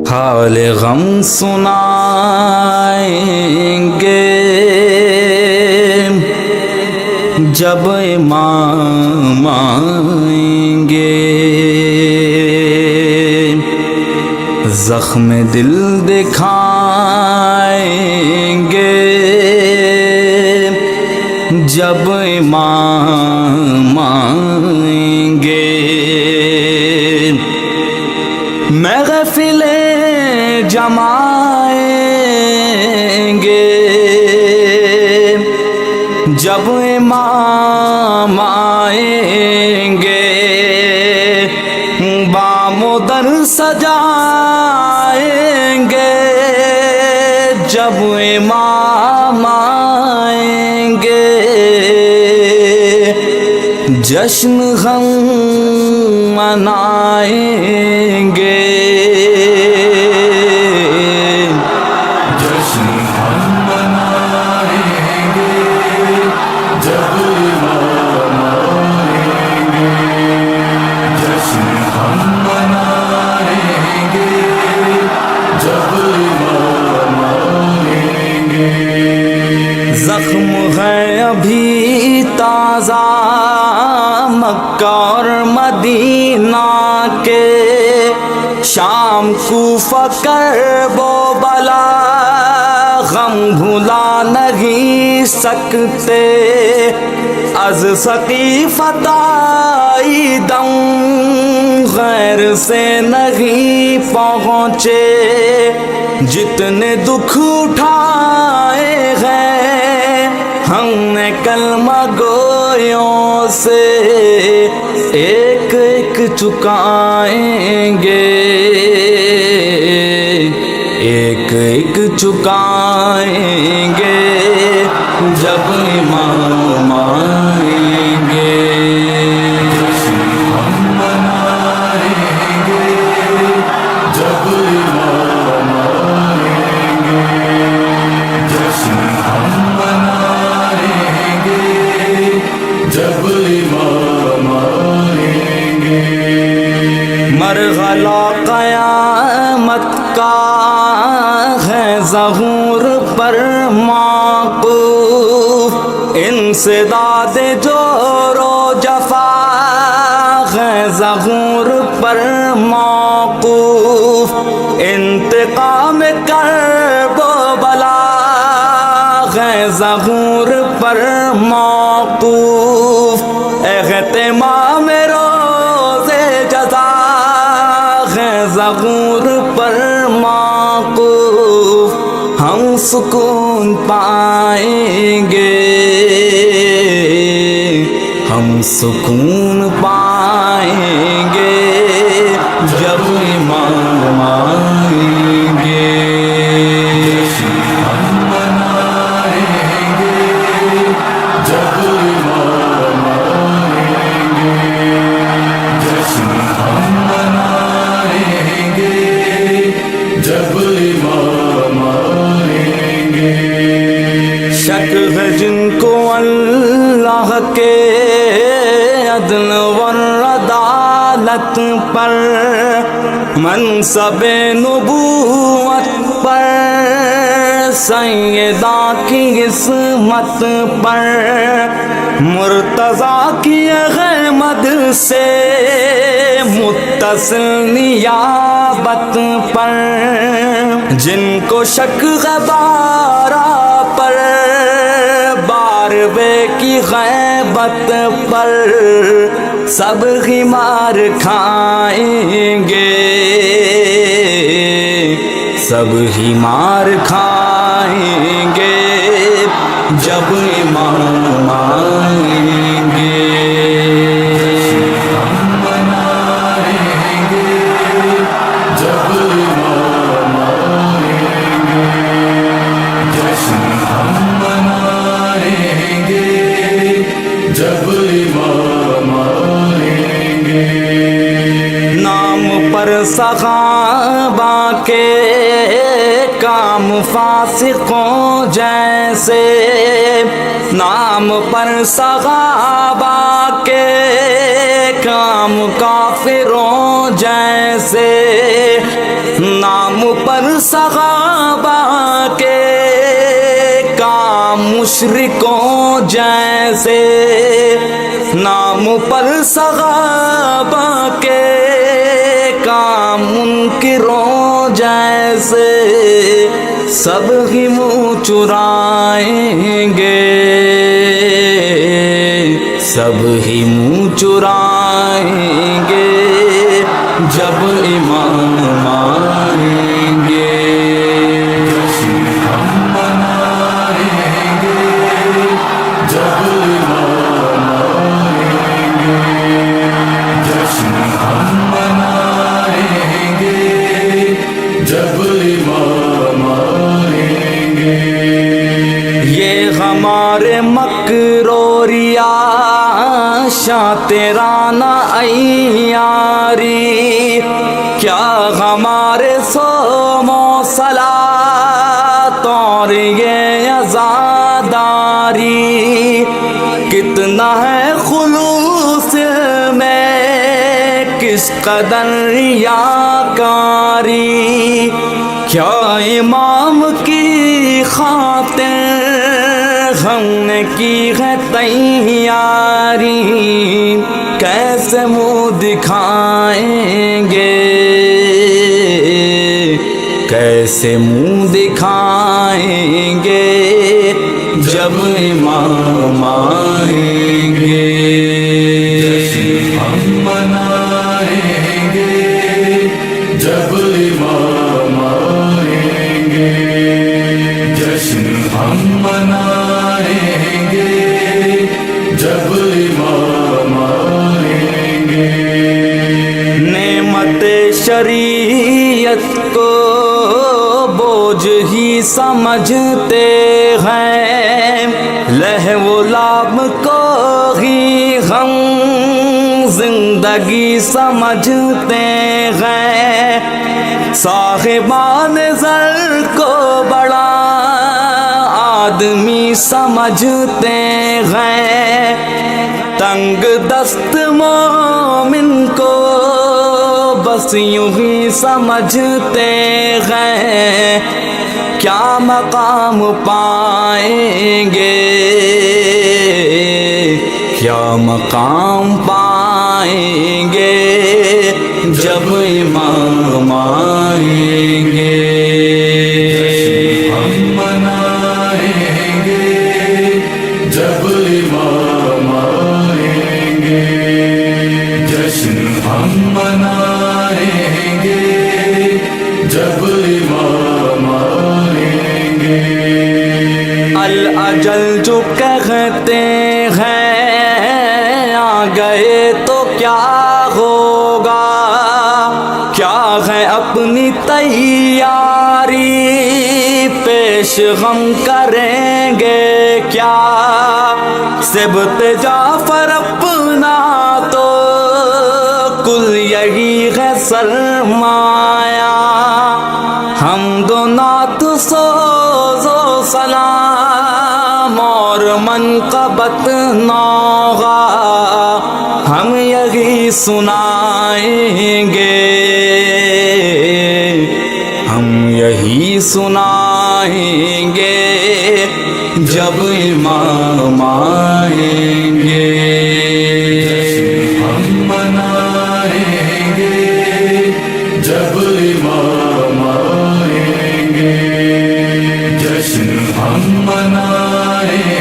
حال غم سنائیں گے جب امام آئیں گے، زخم دل دکھائیں گے جب امام آئیں گے، محفلیں جمائیں گے جب امام آئیں گے، بام و در سجائیں گے جب امام آئیں گے، جشن غم منائیں گے، جشن ہم منائیں گے جب امام آئیں گے، جشن ہم منائیں گے جب امام آئیں گے، زخم ہے ابھی تازہ مکہ اور مدینہ کے، شام کوفہ کرب و بلا غم بھلا نہیں سکتے، از سقیفۃ آئی دم غیر سے نہیں پہنچے، جتنے دکھ اٹھائے ہیں ہم نے کلمہ گویوں سے، ایک ایک چکائیں گے، ایک ایک چکائیں گے جب امام آئیں گے، جشن ہم منائیں گے جب امام آئیں گے، جشن ہم منائیں گے جب امام آئیں گے، مرحلہ قیامت کا ہے ظہور پر موقوف، انسداد جور و جفا ہے ظہور پر موقوف، انتقام کرب و بلا ہے ظہور پر موقوف، اہتمام روز جزا ہے ظہور پر موقوف، ہم سکون پائیں گے، ہم سکون پائیں گے جب امام آئیں گے، ہم منائیں گے جب امام آئیں گے، جشن ہم منائیں گے جب امام آئیں گے، شک ہے جن کو اللہ کے عدل و عدالت پر، منصب نبوت پر، سیدہ کی عصمت پر، مرتضیٰ کی احمد سے متصل نیابت پر، جن کو شک ہے بارہ پر، باروے کی غیبت پر، سب ہی مار کھائیں گے، سب ہی مار کھائیں گے جب امام آئیں گے، ہم منائیں گے جب امام آئیں گے، جشن ہم منائیں گے جب امام آئیں گے، نام پر صحابہ کے کام فاسقوں جیسے، نام پر صحابہ کے کام کافروں جیسے، نام پر صحابہ کے کام مشرکوں جیسے، نام پر صحابہ کے کام منکروں جیسے، سب ہی منہ چرائیں گے، سب ہی منہ چرائیں گے جب امام آئیں گے۔ جشن ہم منائیں گے جب امام آئیں گے، جشن ہم منائیں گے جب امام آئیں گے۔ یہ ہمارے مکروریا شاہ تیرا نہ عیاری، کیا ہمارے صوم و صلاۃ اور یہ عزاداری، کتنا ہے خلوص میں کس قدر ریاکاری، کیا امام کی خاطر ہم نے کی ہے تیاری، کیسے منہ دکھائیں گے، کیسے منہ دکھائیں گے جب امام آئیں گے۔ جشن ہم منائیں گے جب امام آئیں گے، جشن ہم منائیں گے جب امام آئیں گے۔ نعمت شریعت کو بوجھ ہی سمجھتے ہیں، لہو و لعب کو ہی ہم زندگی سمجھتے ہیں، صاحبان زر کو بڑا آدمی سمجھتے ہیں، تنگ دست مومن کو بس یوں ہی سمجھتے ہیں، کیا مقام پائیں گے، کیا مقام پائیں گے جب امام آئیں گے۔ ہم منائیں گے جب امام آئیں گے، جشن ہم منائیں گے جب امام آئیں گے۔ الاجل جو کہتے ہیں آ گئے تو کیا ہوگا، کیا ہے اپنی تیاری پیش ہم کریں گے کیا، سبت جعفر اپنا تو کل یہی ہے سرمایہ، حمد و نعت سوز و سلام اور منقبت نوغا ہم یہی سنائیں گے، ہم یہی سنائیں گے جب امام آئیں گے۔ ہم منائیں گے جب امام آئیں گے، جشن ہم منائیں